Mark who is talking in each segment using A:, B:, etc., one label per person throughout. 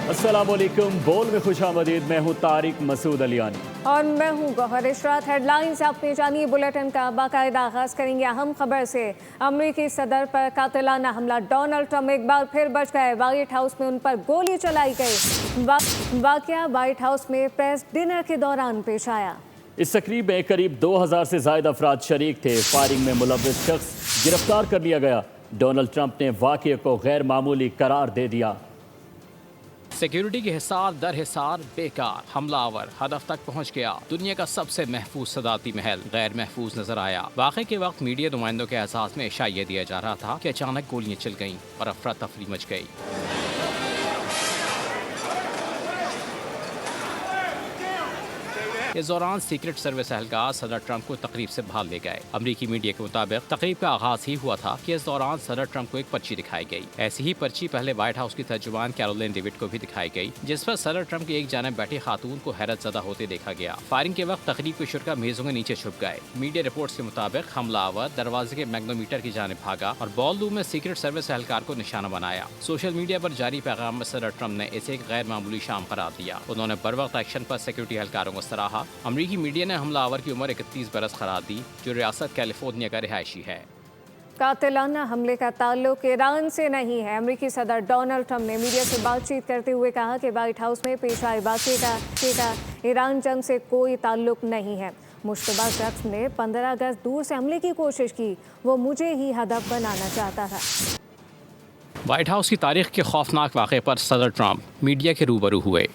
A: अस्सलाम वालेकुम। बोल में खुश आमदीद। मैं हूँ तारिक मसूद अलियानी
B: और मैं हूँ गौहर इशरात। हेडलाइंस आपने जानिए। बुलेटिन का बाकायदा आगाज करेंगे अहम खबर से। अमरीकी सदर पर कातिलाना हमला। डोनाल्ड ट्रंप एक बार फिर बच गए। व्हाइट हाउस में उन पर गोली चलाई गई। वाकया व्हाइट हाउस में प्रेस डिनर के दौरान पेश आया।
A: इस तकरीब में करीब 2000 से ज्यादा अफराद शरीक थे। फायरिंग में मुलव्विस शख्स गिरफ्तार कर लिया गया। डोनाल्ड ट्रंप ने वाक़ये को गैर मामूली करार दे दिया।
C: सिक्योरिटी की हिसार दर हिसार बेकार। हमलावर हदफ तक पहुंच गया। दुनिया का सबसे महफूज सदारती महल गैर महफूज नजर आया। वाक़े के वक्त मीडिया नुमाइंदों के एहसास में इशारा दिया जा रहा था कि अचानक गोलियां चल गईं और अफरा तफरी मच गई। इस दौरान सीक्रेट सर्विस एहलकार सदर ट्रंप को तकरीब से भाग ले गए। अमरीकी मीडिया के मुताबिक तकरीब का आगाज ही हुआ था कि इस दौरान सदर ट्रंप को एक पर्ची दिखाई गई। ऐसी ही पर्ची पहले व्हाइट हाउस की तर्जुमान कैरोलिन डेविड को भी दिखाई गई, जिस पर सदर ट्रंप की एक जानब बैठी खातून को हैरत ज़दा होते देखा गया। फायरिंग के वक्त तकरीब के शुरा मेजों के नीचे छुप गए। मीडिया रिपोर्ट्स के मुताबिक हमलावर दरवाजे के मैग्नोमीटर की जानब भागा और बॉल रूम में सीक्रेट सर्विस एहलकार को निशाना बनाया। सोशल मीडिया पर जारी पैगाम में सदर ट्रंप ने इसे एक गैर मामूली शाम करार दिया। उन्होंने बरवक्त एक्शन पर सिक्योरिटी एहलकारों को सराहा। अमरीकी मीडिया ने हमलावर की उम्र 31 बरस करार दी, जो रियासत कैलिफोर्निया का रिहायशी है।
B: कातिलाना हमले का ताल्लुक ईरान से नहीं है। अमरीकी सदर डोनाल्ड ट्रंप ने मीडिया से बातचीत करते हुए कहा कि व्हाइट हाउस में पेश आए वाक़ये का ईरान जंग से कोई ताल्लुक नहीं है। मुश्तबा शख्स ने 15 अगस्त दूर से हमले की कोशिश की। वो मुझे ही हदफ बनाना चाहता था।
C: व्हाइट हाउस की तारीख के खौफनाक वाक़े पर सदर ट्रंप मीडिया के रूबरू हुए।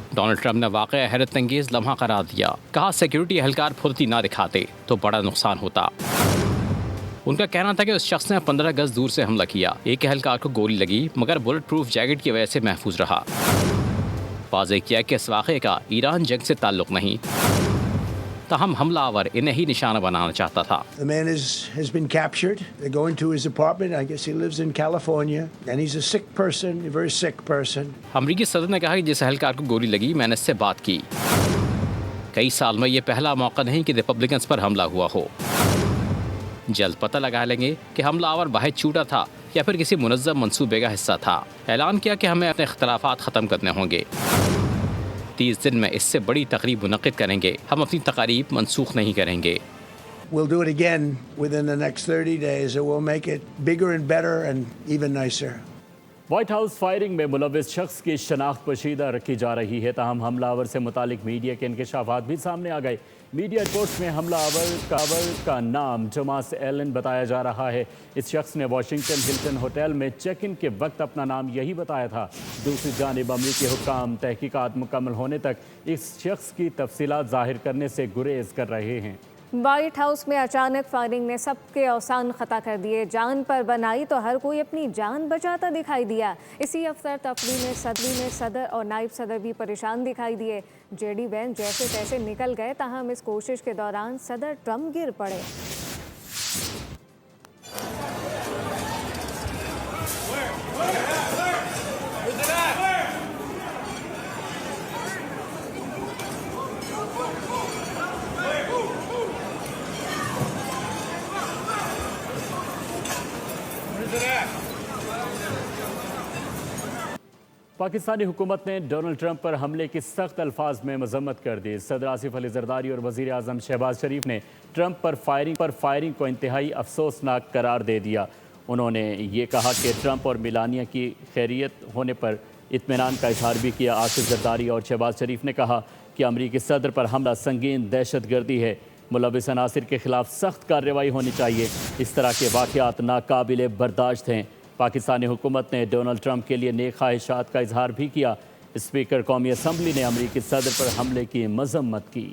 C: डोनाल्ड ट्रंप ने वाक़या हैरत अंगेज़ लम्हा करार दिया। कहा सिक्योरिटी एहलकार फुर्ती ना दिखाते तो बड़ा नुकसान होता। उनका कहना था कि उस शख्स ने 15 गज दूर से हमला किया। एक एहलकार को गोली लगी मगर बुलेट प्रूफ जैकेट की वजह से महफूज रहा। वाज़ेह किया कि इस वाक़े का ईरान जंग से ताल्लुक नहीं, ताहम हमलावर इन्हें ही निशाना बनाना चाहता था।
D: The man has been captured. They go into his apartment. I guess he lives in California, and he's a sick person, a very sick person.
C: अमरीकी सदर ने कहा कि जिस एहलकार को गोली लगी मैंने इससे बात की। कई साल में ये पहला मौका नहीं कि रिपब्लिकन्स पर हमला हुआ हो। जल्द पता लगा लेंगे कि हमलावर बाहर छूटा था या फिर किसी मुनज़्ज़म मंसूबे का हिस्सा था। ऐलान किया कि हमें अपने इख्तलाफात ख़त्म करने होंगे। 30 दिन में इससे बड़ी तकरीब मुनक़िद करेंगे। हम अपनी तकारीब मनसूख नहीं करेंगे।
D: We'll do it again within the next 30 days, and we'll make it bigger and better and even nicer.
A: White house firing में मुलव्विस शख्स की शनाख्त पोशीदा रखी जा रही है। ताहम हमलावर से मुतालिक मीडिया के इंकशाफात भी सामने आ गए। मीडिया रिपोर्ट्स में हमलावर का नाम टॉमस एलन बताया जा रहा है। इस शख्स ने वाशिंगटन हिल्टन होटल में चेक इन के वक्त अपना नाम यही बताया था। दूसरी जानिब अमरीकी हुक्काम तहकीकात मुकम्मल होने तक इस शख्स की तफसीलात जाहिर करने से गुरेज कर रहे हैं।
B: व्हाइट हाउस में अचानक फायरिंग ने सबके औसान खता कर दिए। जान पर बनाई तो हर कोई अपनी जान बचाता दिखाई दिया। इसी अफसर तफरी में सदर और नायब सदर भी परेशान दिखाई दिए। जेडी वैंस जैसे तैसे निकल गए। ताहम इस कोशिश के दौरान सदर ट्रंप गिर पड़े।
A: पाकिस्तानी हुकूमत ने डोनाल्ड ट्रंप पर हमले की सख्त अल्फाज में मजम्मत कर दी। सदर आसिफ अली जरदारी और वज़ीर आज़म शहबाज शरीफ ने ट्रंप पर फायरिंग को इंतहाई अफसोसनाक करार दे दिया। उन्होंने ये कहा कि ट्रंप और मिलानिया की खैरियत होने पर इत्मीनान का इजहार भी किया। आसिफ जरदारी और शहबाज शरीफ ने कहा कि अमरीकी सदर पर हमला संगीन दहशतगर्दी है। मुलव्विस अनासिर के खिलाफ सख्त कार्रवाई होनी चाहिए। इस तरह के वाक़यात नाकाबिले बर्दाश्त हैं। पाकिस्तानी हुकूमत ने डोनाल्ड ट्रंप के लिए नेक ख्वाहिशात का इजहार भी किया। स्पीकर कौमी असम्बली ने अमरीकी सदर पर हमले की मजम्मत की।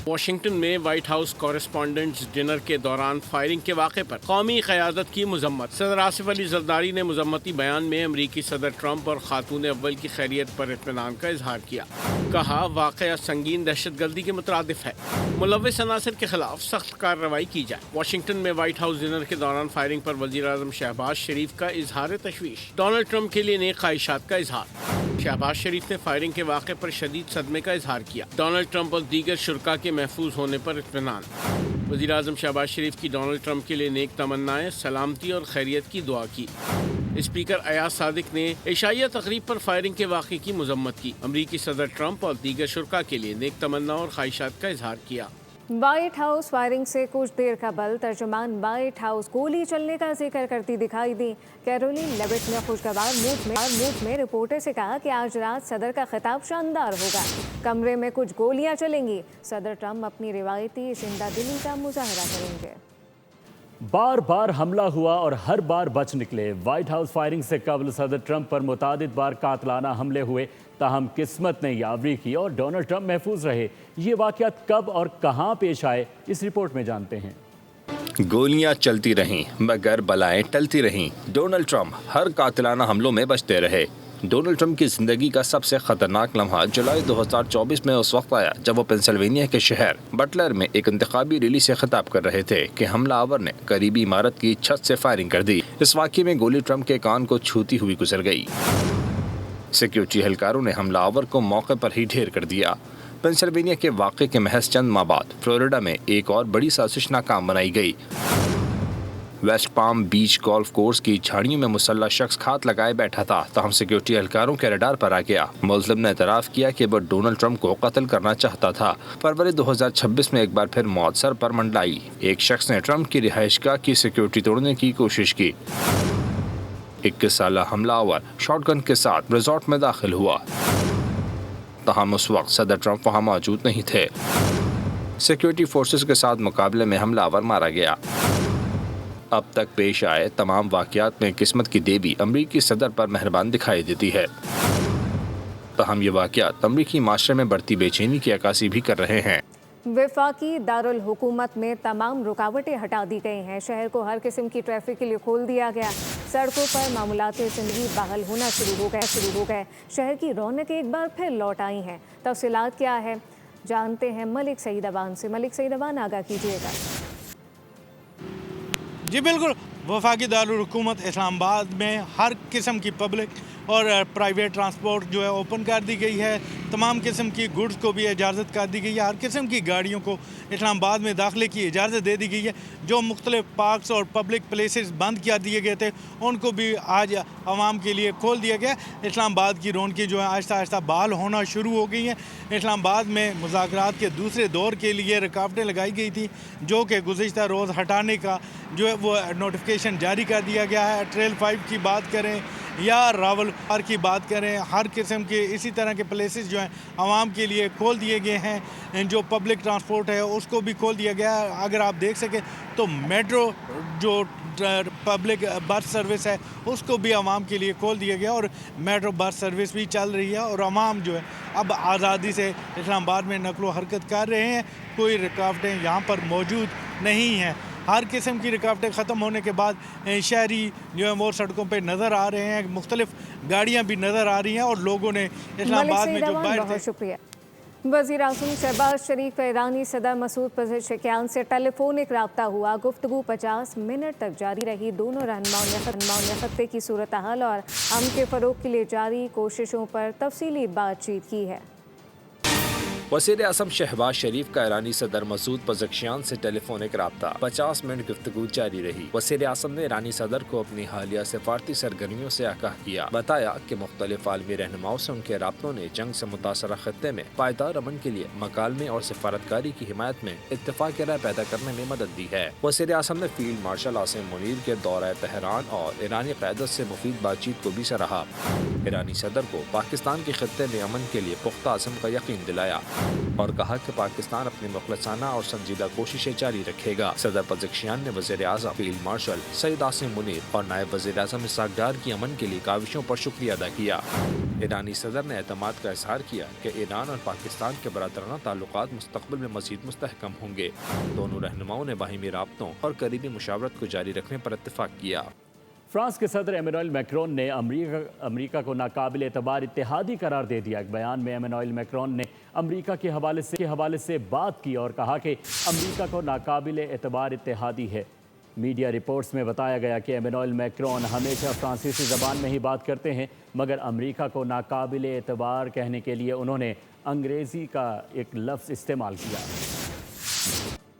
E: वाशिंगटन में व्हाइट हाउस कॉरेस्पॉन्डेंट्स डिनर के दौरान फायरिंग के वाक़े पर कौमी क़यादत की मजम्मत। सदर आसिफ अली जरदारी ने मजम्मती बयान में अमरीकी सदर ट्रंप और खातून अव्वल की खैरियत पर इत्मीनान का इजहार किया। कहा वाक़या संगीन दहशतगर्दी के मुतरादिफ है। मुलव्विस अनासिर के खिलाफ सख्त कार्रवाई की जाए। वाशिंगटन में व्हाइट हाउस डिनर के दौरान फायरिंग पर वज़ीर आज़म शहबाज शरीफ का इजहार तशवीश। डोनाल्ड ट्रंप के लिए नेक ख्वाहिशात का इजहार। शहबाज शरीफ ने फायरिंग के वाक़े पर शदीद सदमे का इजहार किया। डोनाल्ड ट्रंप और दीगर शुरका के महफूज होने पर इत्मीनान। वज़ीर आज़म शहबाज शरीफ की डोनाल्ड ट्रंप के लिए नेक तमन्नाएं, सलामती और खैरियत की दुआ की। स्पीकर अयाज सादिक ने इशाइया तकरीब पर फायरिंग के वाक़े की मजम्मत की। अमरीकी सदर ट्रंप और दीगर शुरका के लिए नेक तमन्ना और ख्वाहिशात का इजहार किया।
B: व्हाइट हाउस फायरिंग से कुछ देर कबल तर्जुमान व्हाइट हाउस गोली चलने का जिक्र करती दिखाई दी। कैरोलिन लेविट ने खुशगवार मूड में रिपोर्टर से कहा कि आज रात सदर का खिताब शानदार होगा, कमरे में कुछ गोलियां चलेंगी, सदर ट्रंप अपनी रिवायती जिंदा दिली का मुजाहरा करेंगे।
A: बार बार हमला हुआ और हर बार बच निकले। व्हाइट हाउस फायरिंग से कबल सदर ट्रंप पर मुतादिद बार कातलाना हमले हुए, ताहम किस्मत ने यावरी की और डोनाल्ड ट्रंप महफूज रहे। ये वाक़यात कब और कहां पेश आए, इस रिपोर्ट में जानते हैं।
F: गोलियां चलती रहीं मगर बलाएं टलती रहीं। डोनाल्ड ट्रंप हर कातिलाना हमलों में बचते रहे। डोनाल्ड ट्रंप की ज़िंदगी का सबसे ख़तरनाक लम्हा जुलाई 2024 में उस वक्त आया जब वो पेंसिल्वेनिया के शहर बटलर में एक इंतखाबी रैली से खिताब कर रहे थे कि हमलावर ने करीबी इमारत की छत से फायरिंग कर दी। इस वाक़े में गोली ट्रंप के कान को छूती हुई गुजर गई। सिक्योरिटी एहलकारों ने हमलावर को मौके पर ही ढेर कर दिया। पेंसिल्वेनिया के वाक़े के महज चंद माह बाद फ्लोरिडा में एक और बड़ी साजिश नाकाम बनाई गई। वेस्ट पाम बीच गोल्फ कोर्स की झाड़ियों में मुसल्लह शख्स खात लगाए बैठा था, ताहम सिक्योरिटी एहलकारों के रडार पर आ गया। मुल्ज़िम ने एतराफ़ किया कि वह डोनाल्ड ट्रंप को कत्ल करना चाहता था। फरवरी 2026 में एक बार फिर मौत सर पर मंडलाई। एक शख्स ने ट्रंप की रिहाइशगाह की सिक्योरिटी तोड़ने की कोशिश की। 21 साला हमलावर शॉटगन के साथ रिजॉर्ट में दाखिल हुआ, ताहम उस वक्त सदर ट्रंप वहाँ मौजूद नहीं थे। सिक्योरिटी फोर्सेस के साथ मुकाबले में हमलावर मारा गया। अब तक पेश आए तमाम वाक़यात में किस्मत की देवी अमरीकी सदर पर मेहरबान दिखाई देती है, ताहम ये वाक़यात अमरीकी माशरे में बढ़ती बेचैनी की अक्कासी भी कर रहे हैं।
B: वफाकी दारुल हुकूमत में तमाम रुकावटें हटा दी गई हैं। शहर को हर किस्म की ट्रैफिक के लिए खोल दिया गया। सड़कों पर मामूलाती ज़िंदगी बहाल होना शुरू हो गए। शहर की रौनक एक बार फिर लौट आई हैं। तफसीलात क्या है, जानते हैं मलिक सईद अवान से। मलिक सईद अवान, आगाह कीजिएगा।
G: जी बिल्कुल, वफाकी दारुल हुकूमत इस्लामाबाद में हर किस्म की पब्लिक और प्राइवेट ट्रांसपोर्ट जो है ओपन कर दी गई है। तमाम किस्म की गुड्स को भी इजाज़त कर दी गई है। हर किस्म की गाड़ियों को इस्लामाबाद में दाखिले की इजाज़त दे दी गई है। जो मुख्तलिफ पार्क्स और पब्लिक प्लेसेस बंद कर दिए गए थे, उनको भी आज आवाम के लिए खोल दिया गया। इस्लामाबाद की रौनकें जो है आहिस्ता आहिस्ता बहाल होना शुरू हो गई हैं। इस्लामाबाद में मुज़ाकरात के दूसरे दौर के लिए रुकावटें लगाई गई थी, जो कि गुज़िश्ता रोज़ हटाने का जो है वो नोटिफिकेशन जारी कर दिया गया है। ट्रेल 5 की बात करें या रावल पार्क की बात करें, हर किस्म के इसी तरह के प्लेसेस जो हैं आवाम के लिए खोल दिए गए हैं। जो पब्लिक ट्रांसपोर्ट है उसको भी खोल दिया गया है। अगर आप देख सकें तो मेट्रो जो पब्लिक बस सर्विस है उसको भी आवाम के लिए खोल दिया गया और मेट्रो बस सर्विस भी चल रही है और आवाम जो है अब आज़ादी से इस्लामाबाद में नकलो हरकत कर रहे हैं। कोई रुकावटें यहाँ पर मौजूद नहीं हैं। हर किस्म की रुकावटें ख़त्म होने के बाद शहरी जो है वो सड़कों पे नज़र आ रहे हैं। मुख्तलिफ गाड़ियाँ भी नज़र आ रही हैं और लोगों ने इस्लामाबाद में जो
B: बहुत शुक्रिया। वज़ीर आज़म शहबाज शरीफ का ईरानी सदर मसूद पेज़ेशकियान से टेलीफोनिक रब्ता हुआ। गुफ्तगू 50 मिनट तक जारी रही। दोनों रहनुमाओं ने खत्ते की सूरत हाल और अमन के फ़रोग़ के लिए जारी कोशिशों पर तफसीली बातचीत की है।
F: वज़ीर आज़म शहबाज शरीफ का ईरानी सदर मसूद पेज़ेशकियान से टेलीफोनिक रब्ता 50 मिनट गुफ्तगू जारी रही। वज़ीर आज़म ने ईरानी सदर को अपनी हालिया सफारती सरगर्मियों से आगाह किया। बताया कि मुख्तलिफ आलमी रहनुमाओं से उनके राब्तों ने जंग से मुतासरा खत्ते में पायदार अमन के लिए मकालमे और सफारतकारी की हिमायत में इत्तेफाक राय पैदा करने में मदद दी है। वज़ीर आज़म ने फील्ड मार्शल आसिम मुनीर के दौरा तेहरान और ईरानी क़यादत से मुफीद बातचीत को भी सराहा। ईरानी सदर को पाकिस्तान के खत्ते में अमन के लिए पुख्ता अज़्म का यकीन दिलाया और कहा कि पाकिस्तान अपनी मुखलसाना और संजीदा कोशिशें जारी रखेगा। सदर पेज़ेशकियान ने वज़ीर आज़म, फील्ड मार्शल सईद आसिम मुनीर और नायब वज़ीर आज़म इसहाक़ डार की अमन के लिए काविशों पर शुक्रिया अदा किया। ईरानी सदर ने एतमाद का इज़हार किया कि ईरान और पाकिस्तान के बरादराना ताल्लुकात मुस्तक़बिल में मज़ीद मुस्तहकम होंगे। दोनों रहनुमाओं ने बाहिमी राब्तों और करीबी मुशावरत को जारी रखने पर इत्तेफाक किया।
A: फ्रांस के सदर एमेनुएल मैक्रोन ने अमरीका को नाकाबिल एतबार इत्तेहादी करार दे दिया। एक बयान में एमेनुएल मैक्रोन ने अमरीका के हवाले से बात की और कहा कि अमरीका को नाकाबिल एतबार इत्तेहादी है। मीडिया रिपोर्ट्स में बताया गया कि एमेनुएल मैक्रोन हमेशा फ्रांसीसी ज़बान में ही बात करते हैं, मगर अमरीका को नाकाबिल एतबार कहने के लिए उन्होंने अंग्रेज़ी का एक लफ्ज़ इस्तेमाल किया।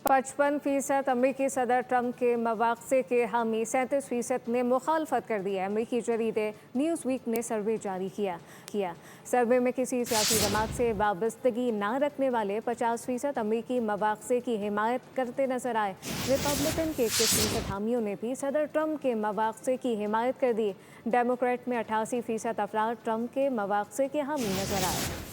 B: 55% अमरीकी सदर ट्रंप के मवाक़से के हामी 37% ने मुखालफत कर दी है। अमरीकी जरीदे न्यूज़ वीक ने सर्वे जारी किया। सर्वे में किसी सियासी जमात से वाबस्तगी ना रखने वाले 50% अमरीकी मवाक़से की हिमायत करते नजर आए। रिपब्लिकन के 21% हामियों ने भी सदर ट्रंप के मवाक़से की हिमायत कर दी। डेमोक्रेट में 88% अफराद ट्रंप के मवाक़से के हामी नजर आए।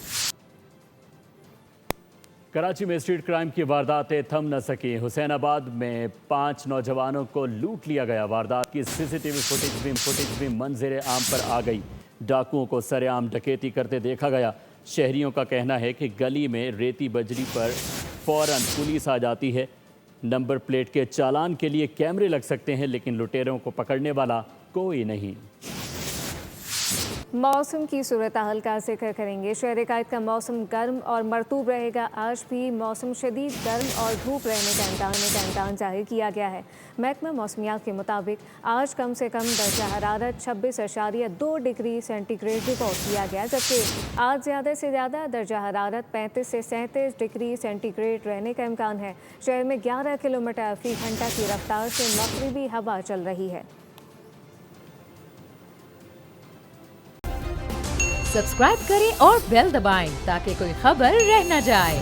A: कराची में स्ट्रीट क्राइम की वारदातें थम न सकी। हुसैनाबाद में 5 नौजवानों को लूट लिया गया। वारदात की सीसीटीवी फुटेज भी मंजर आम पर आ गई। डाकुओं को सरेआम डकैती करते देखा गया। शहरियों का कहना है कि गली में रेती बजरी पर फौरन पुलिस आ जाती है। नंबर प्लेट के चालान के लिए कैमरे लग सकते हैं, लेकिन लुटेरों को पकड़ने वाला कोई नहीं।
B: मौसम की सूरत हाल का जिक्र करेंगे। शहर कायद का मौसम गर्म और मरतूब रहेगा। आज भी मौसम शदीद गर्म और धूप रहने का इम्कान जाहिर किया गया है। महकमा मौसमियात के मुताबिक आज कम से कम दर्जा हरारत 26.2 डिग्री सेंटीग्रेड रिकॉर्ड किया गया, जबकि आज ज़्यादा से ज़्यादा दर्जा हरारत 35 से 37 डिग्री सेंटीग्रेड रहने का इम्कान है। शहर में 11 किलोमीटर फी घंटा की रफ्तार से मगरिबी हवा चल रही है।
H: सब्सक्राइब करें और बेल दबाएं ताकि कोई खबर रह न जाए।